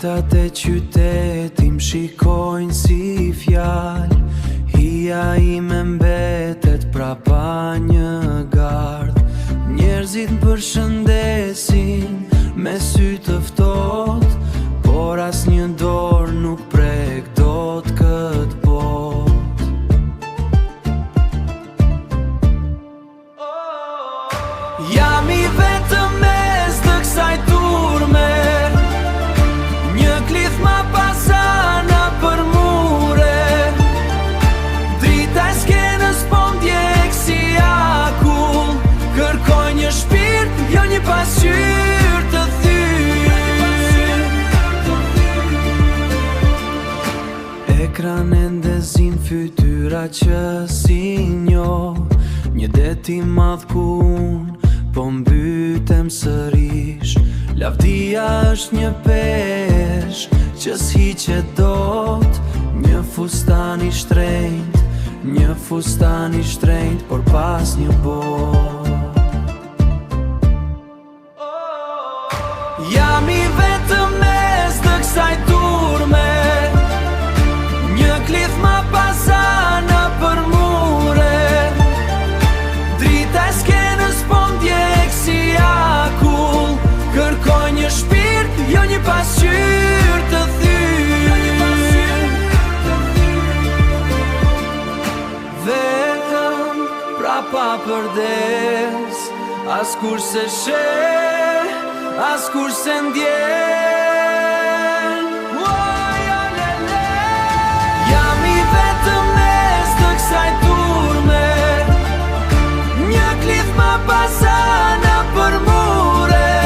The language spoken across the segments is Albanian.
Majtat e qytetim shikojnë si fjalë, hija ime mbetet prapa një gardh. Njerëzit më përshëndesin me sy të ftohtë, por as një dorë nuk prek dot këtë botë. Jam i vetëm mes të kësaj turme, një klith ma pasana për mure. Drita e skenës po m'djek si akull, kërkoj një shpirt, jo një pasqyrë të thyr. Ekran e ndezin fytyra që si njoh, një det i madh ku unë po mbytem sërish. Lavdia është një peshë që s'hiqet dot, një fustan i shtrenjtë, një fustan i shtrenjtë, por pas një botë. Jam i vetëm mes të kësaj turme, një klith ma pasana për mure. Drita e skenës po m'djek si akull, kërkoj një shpirt, jo një pasqyrë të thyr. Vetëm prapa përdes, as kur se sheh, as kur se ndjen. Jam i vetëm mes të kësaj turme, një klith ma pasana për mure.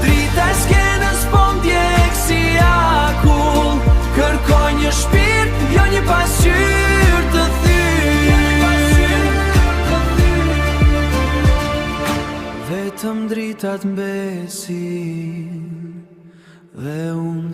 Drita e skenës po m'djek si akull, kërkoj një shpirt, jo një pasqyrë të thyr. Vetëm dritat mbesin dhe unë